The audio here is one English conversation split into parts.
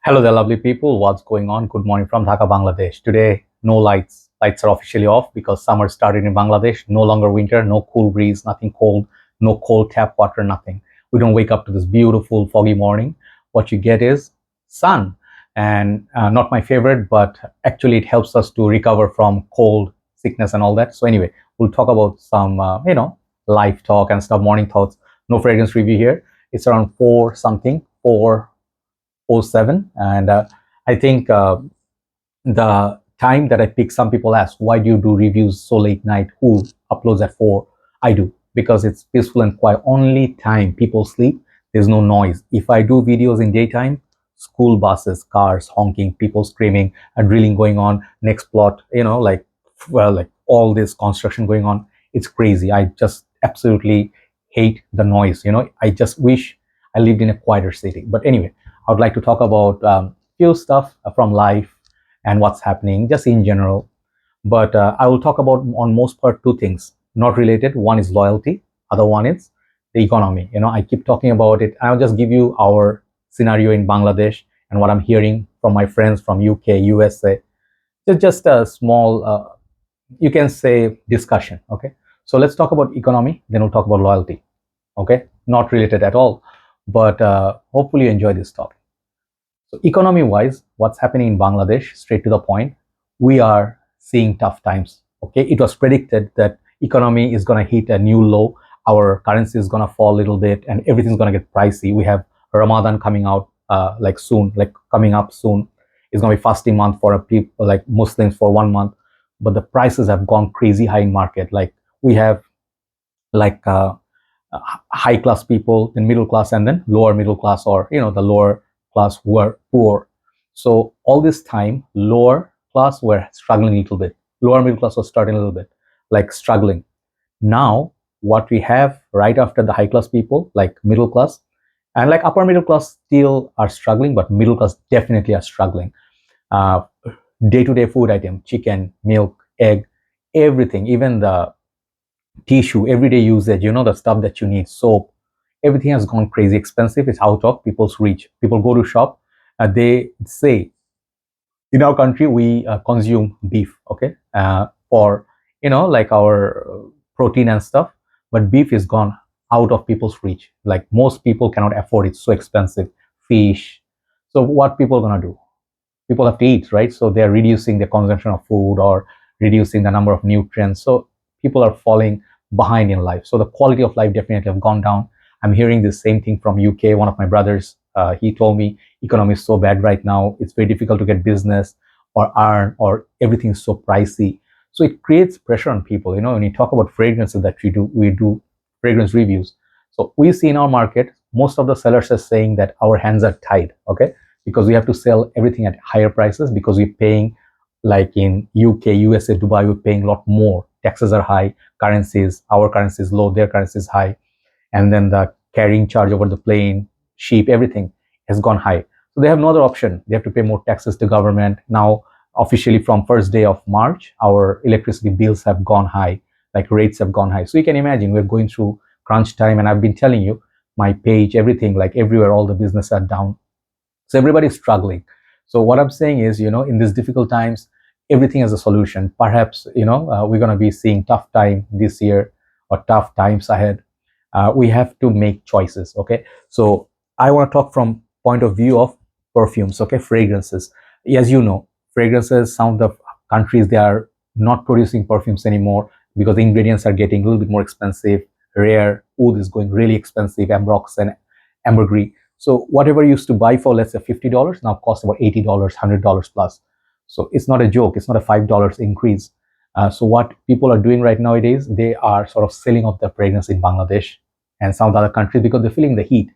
Hello there, lovely people. What's going on? Good morning from Dhaka, Bangladesh. Today, no lights. Lights are officially off because summer started in Bangladesh. No longer winter, no cool breeze, nothing cold, no cold tap water, nothing. We don't wake up to this beautiful foggy morning. What you get is sun. And not my favorite, but actually it helps us to recover from cold, sickness, and all that. So, anyway, we'll talk about some, life talk and stuff, morning thoughts. No fragrance review here. It's around 4 something, 4:07, and I think the time that I pick, some people ask, why do you do reviews so late night? Who uploads at 4? I do because it's peaceful and quiet. Only time people sleep, there's no noise. If I do videos in daytime, school buses, cars honking, people screaming, a drilling going on, next plot, like all this construction going on. It's crazy. I just absolutely hate the noise. I just wish I lived in a quieter city. But anyway, I would like to talk about few stuff from life and what's happening just in general. But I will talk about on most part two things not related. One is loyalty, other one is the economy. I keep talking about it. I'll just give you our scenario in Bangladesh and what I'm hearing from my friends from UK, USA. It's just a small, you can say, discussion. Okay, so let's talk about economy, then we'll talk about loyalty. Okay, not related at all, but hopefully you enjoy this topic. So economy wise, what's happening in Bangladesh, straight to the point, we are seeing tough times. Okay, it was predicted that economy is going to hit a new low. Our currency is going to fall a little bit and everything's going to get pricey. We have Ramadan coming out like soon, like coming up soon. It's going to be fasting month for a people like Muslims for 1 month, but the prices have gone crazy high in market. Like we have like high class people, then middle class, and then lower middle class, or the lower class who are poor. So all this time, lower class were struggling a little bit. Lower middle class was starting a little bit, like struggling. Now, what we have right after the high class people, like middle class, and like upper middle class still are struggling, but middle class definitely are struggling. Uh, Day-to-day food item, chicken, milk, egg, everything, even the tissue, everyday usage, the stuff that you need, soap, everything has gone crazy expensive. It's out of people's reach. People go to shop, they say, in our country, we consume beef, okay, for, like our protein and stuff, but beef is gone out of people's reach. Like most people cannot afford it, so expensive. Fish. So what people are gonna do? People have to eat, right? So they're reducing the consumption of food or reducing the number of nutrients. So people are falling behind in life. So the quality of life definitely have gone down. I'm hearing the same thing from UK. One of my brothers, he told me economy is so bad right now. It's very difficult to get business or earn, or everything is so pricey. So it creates pressure on people. When you talk about fragrances that we do fragrance reviews. So we see in our market, most of the sellers are saying that our hands are tied. Okay, because we have to sell everything at higher prices because we're paying, like in UK, USA, Dubai, we're paying a lot more. Taxes are high, our currency is low, their currency is high. And then the carrying charge over the plane, ship, everything has gone high. So they have no other option. They have to pay more taxes to government. Now, officially from first day of March, our electricity bills have gone high, like rates have gone high. So you can imagine we're going through crunch time. And I've been telling you, my page, everything, like everywhere, all the business are down. So everybody's struggling. So what I'm saying is, in these difficult times, everything has a solution. Perhaps, we're going to be seeing tough time this year or tough times ahead. We have to make choices. Okay. So I want to talk from point of view of perfumes. Okay. Fragrances. As you know, fragrances, some of the countries, they are not producing perfumes anymore because the ingredients are getting a little bit more expensive. Rare oud is going really expensive, ambrox and ambergris. So whatever you used to buy for, let's say, $50 now costs about $80, $100 plus. So it's not a joke. It's not a $5 increase. So what people are doing right nowadays, they are sort of selling off their fragrance in Bangladesh and some of the other countries because they're feeling the heat.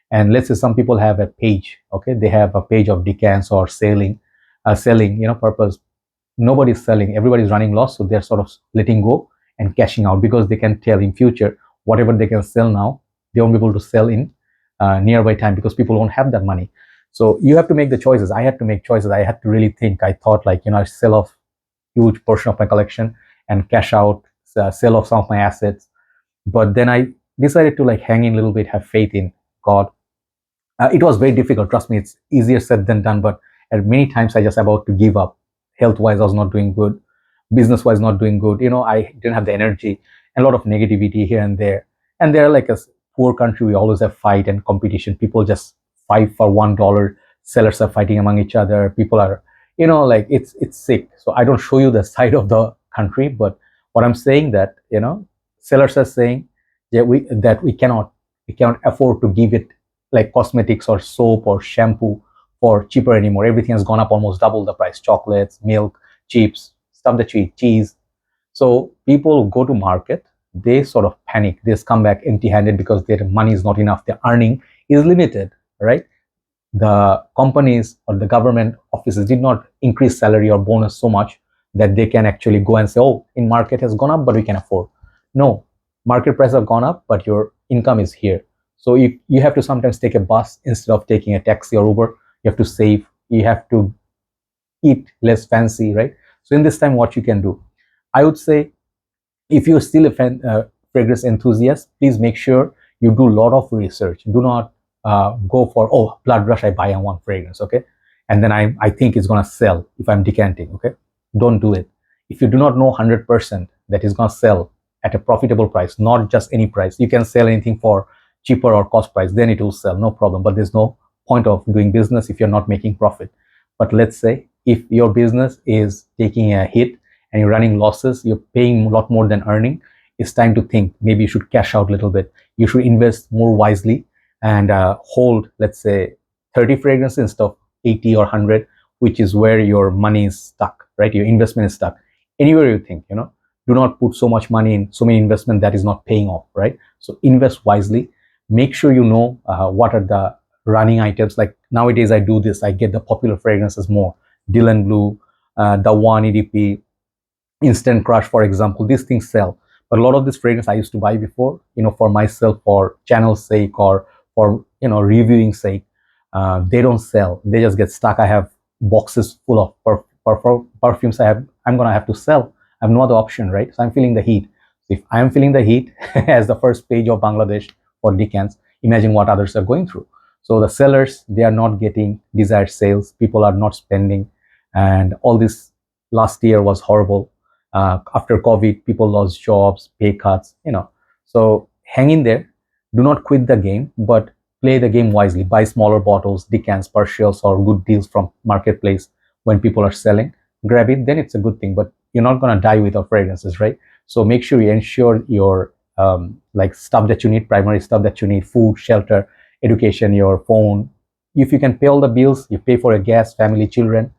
And let's say some people have a page. Okay, they have a page of decants or selling, purpose. Nobody's selling. Everybody's running loss. So they're sort of letting go and cashing out because they can tell in future whatever they can sell now, they won't be able to sell in nearby time because people won't have that money. So you have to make the choices. I had to make choices. I had to really think. I thought, like, I sell off huge portion of my collection and cash out, sell off some of my assets. But then I decided to like hang in a little bit, have faith in God. It was very difficult. Trust me, it's easier said than done. But at many times, I just about to give up. Health wise, I was not doing good. Business wise, not doing good. I didn't have the energy. And a lot of negativity here and there. And they're like a poor country. We always have fight and competition. People just fight for $1. Sellers are fighting among each other. People are, like it's sick. So I don't show you the side of the country, but what I'm saying that sellers are saying that we cannot afford to give it like cosmetics or soap or shampoo for cheaper anymore. Everything has gone up almost double the price. Chocolates, milk, chips, stuff that you eat, cheese. So people go to market, they sort of panic. They come back empty-handed because their money is not enough. Their earning is limited, right? The companies or the government offices did not increase salary or bonus so much that they can actually go and say, oh, in market has gone up, but we can afford. No, market price have gone up, but your income is here. So you have to sometimes take a bus instead of taking a taxi or Uber. You have to save. You have to eat less fancy, right? So in this time, what you can do, I would say, if you're still a fragrance enthusiast, please make sure you do a lot of research. Do not go for, oh, blood rush, I buy one fragrance, okay? And then I think it's gonna sell if I'm decanting, okay? Don't do it. If you do not know 100% that is gonna sell at a profitable price, not just any price, you can sell anything for cheaper or cost price, then it will sell, no problem. But there's no point of doing business if you're not making profit. But let's say if your business is taking a hit and you're running losses, you're paying a lot more than earning, it's time to think maybe you should cash out a little bit. You should invest more wisely and hold, let's say, 30 fragrances instead of 80 or 100, which is where your money is stuck, right? Your investment is stuck. Anywhere you think, do not put so much money in so many investment that is not paying off, right? So invest wisely. Make sure you know what are the running items. Like nowadays, I do this. I get the popular fragrances more. Dylan Blue, the One EDP, Instant Crush, for example. These things sell. But a lot of this fragrance I used to buy before, for myself, for channel sake or for reviewing sake, they don't sell. They just get stuck. I have boxes full of perfumes. I'm gonna have to sell. I have no other option, right? So I'm feeling the heat. So if I'm feeling the heat as the first page of Bangladesh for Decants, imagine what others are going through. So the sellers, they are not getting desired sales. People are not spending, and all this last year was horrible. After COVID, people lost jobs, pay cuts, So hang in there. Do not quit the game, but play the game wisely. Buy smaller bottles, decants, partials, or good deals from marketplace when people are selling. Grab it, then it's a good thing. But you're not gonna die without fragrances, right? So make sure you ensure your like stuff that you need, primary stuff that you need, food, shelter, education, your phone. If you can pay all the bills, you pay for your gas, family, children,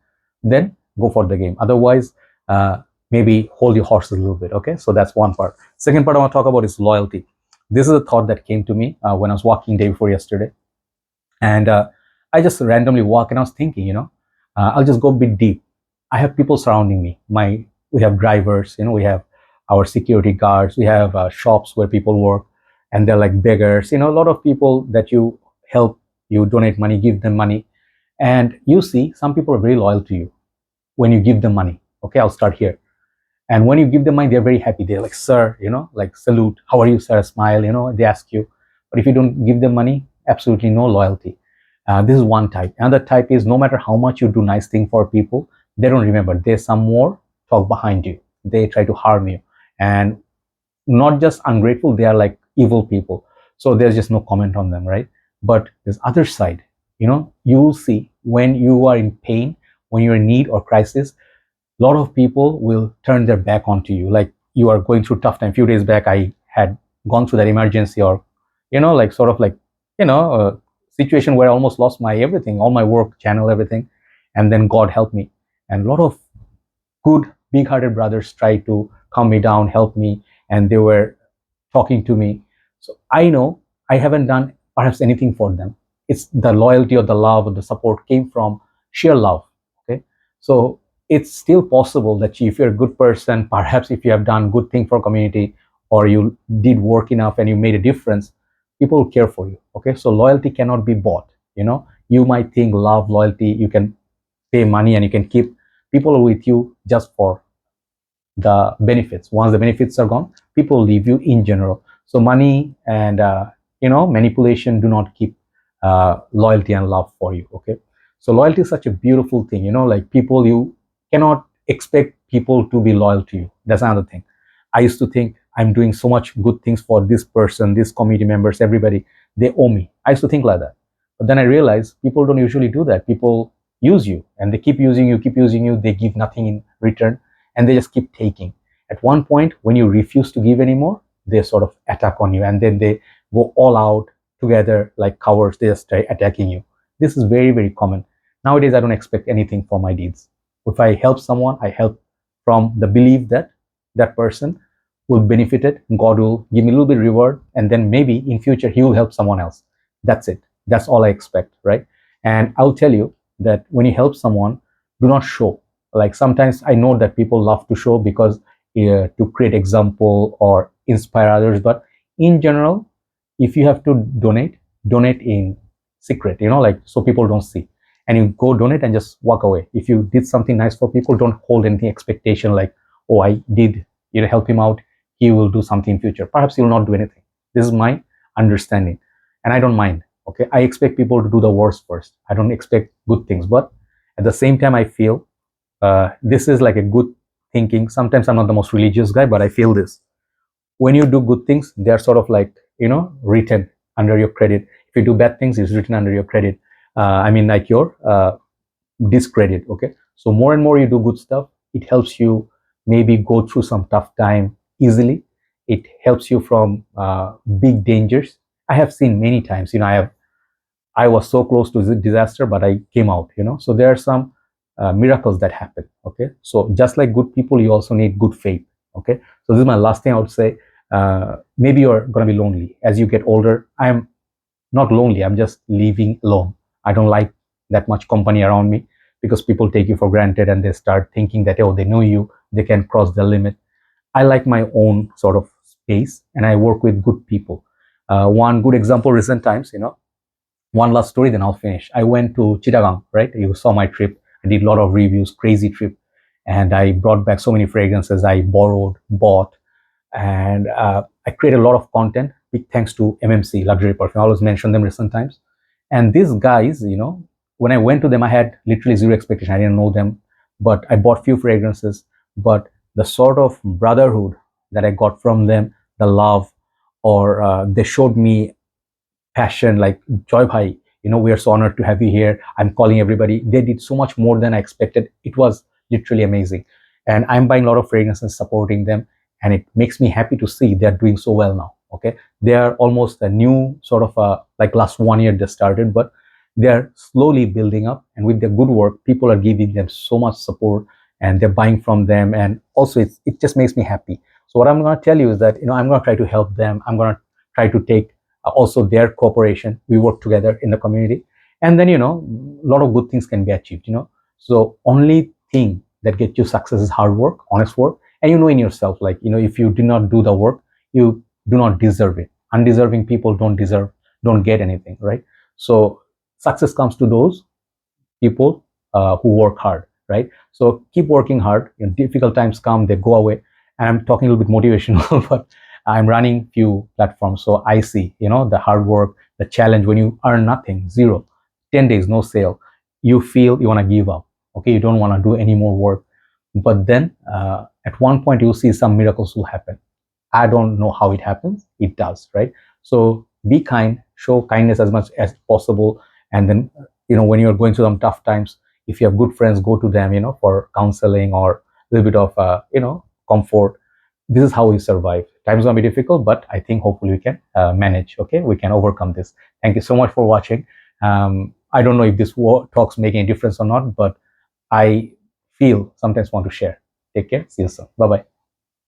then go for the game. Otherwise, maybe hold your horses a little bit. Okay, so that's one part. Second part I want to talk about is loyalty. This is a thought that came to me when I was walking day before yesterday, and I just randomly walk and I was thinking, I'll just go a bit deep. I have people surrounding me. We have drivers, we have our security guards, we have shops where people work, and they're like beggars. A lot of people that you help, you donate money, give them money, and you see some people are very loyal to you when you give them money. Okay, I'll start here. And when you give them money, they're very happy. They're like, sir, like salute. How are you, sir? Smile, they ask you. But if you don't give them money, absolutely no loyalty. This is one type. Another type is no matter how much you do nice thing for people, they don't remember. There's some more talk behind you. They try to harm you. And not just ungrateful, they are like evil people. So there's just no comment on them, right? But this other side, you will see when you are in pain, when you're in need or crisis, a lot of people will turn their back onto you. Like you are going through tough time. A few days back, I had gone through that emergency or, like sort of like, a situation where I almost lost my everything, all my work, channel, everything. And then God helped me. And a lot of good, big-hearted brothers tried to calm me down, help me, and they were talking to me. So I know I haven't done perhaps anything for them. It's the loyalty or the love or the support came from sheer love. Okay. So it's still possible that if you're a good person, perhaps if you have done good thing for community or you did work enough and you made a difference, people will care for you. Okay. So loyalty cannot be bought. You might think love, loyalty, you can pay money and you can keep people with you just for the benefits. Once the benefits are gone, people leave you in general. So money and manipulation do not keep loyalty and love for you. Okay, so loyalty is such a beautiful thing, like people, you cannot expect people to be loyal to you. That's another thing. I used to think I'm doing so much good things for this person, these community members, everybody, they owe me. I used to think like that. But then I realized people don't usually do that. People use you and they keep using you, they give nothing in return, and they just keep taking. At one point, when you refuse to give anymore, they sort of attack on you, and then they go all out together like cowards. They just start attacking you. This is very, very common. Nowadays, I don't expect anything for my deeds. If I help someone, I help from the belief that that person will benefit it. God will give me a little bit reward, and then maybe in future he will help someone else. That's it. That's all I expect, right? And I'll tell you that when you help someone, do not show. Like sometimes I know that people love to show because to create example or inspire others, but in general, if you have to donate in secret, like so people don't see, and you go donate and just walk away. If you did something nice for people, don't hold any expectation like, oh, I did help him out, he will do something in future. Perhaps he will not do anything. This is my understanding, and I don't mind. Okay, I expect people to do the worst first. I don't expect good things, but at the same time I feel this is like a good thinking. Sometimes I'm not the most religious guy, but I feel this: when you do good things, they're sort of like written under your credit. If you do bad things, it's written under your credit. I mean, like your discredit. Okay, so more and more you do good stuff, it helps you maybe go through some tough time easily. It helps you from big dangers. I have seen many times, I was so close to the disaster, but I came out, so there are some miracles that happen. Okay, so just like good people, you also need good faith. Okay, so this is my last thing I would say. Maybe you're going to be lonely as you get older. I'm not lonely, I'm just living alone. I don't like that much company around me, because people take you for granted and they start thinking that, oh, they know you, they can cross the limit. I like my own sort of space, and I work with good people. One good example, recent times, one last story, then I'll finish. I went to Chittagong, right? You saw my trip. I did a lot of reviews, crazy trip. And I brought back so many fragrances I borrowed, bought, and I create a lot of content. Big thanks to MMC, Luxury Perfume. I always mention them recent times. And these guys, when I went to them, I had literally zero expectation. I didn't know them, but I bought few fragrances. But the sort of brotherhood that I got from them, the love, or they showed me passion, like, Joy Bhai, we are so honored to have you here. I'm calling everybody. They did so much more than I expected. It was literally amazing. And I'm buying a lot of fragrances, supporting them. And it makes me happy to see they're doing so well now. Okay. They are almost a new sort of, like last 1 year they started, but they're slowly building up. And with their good work, people are giving them so much support and they're buying from them. And also it just makes me happy. So what I'm going to tell you is that, I'm going to try to help them. I'm going to try to take also their cooperation. We work together in the community, and then a lot of good things can be achieved. So only thing that gets you success is hard work, honest work, and in yourself, like, if you do not do the work, you do not deserve it. Undeserving people don't get anything, right? So success comes to those people who work hard, right? So keep working hard. Difficult times come, they go away. And I'm talking a little bit motivational, but I'm running few platforms, so I see, the hard work, the challenge. When you earn nothing, zero, 10 days, no sale, you feel you want to give up. Okay, you don't want to do any more work. But then at one point, you'll see some miracles will happen. I don't know how it happens. It does, right? So be kind, show kindness as much as possible. And then, when you're going through some tough times, if you have good friends, go to them, for counseling or a little bit of, comfort. This is how we survive. Time's gonna be difficult, but I think hopefully we can manage. Okay, we can overcome this. Thank you so much for watching. I don't know if this talks make any difference or not, but I feel sometimes want to share. Take care. See you soon. Bye bye.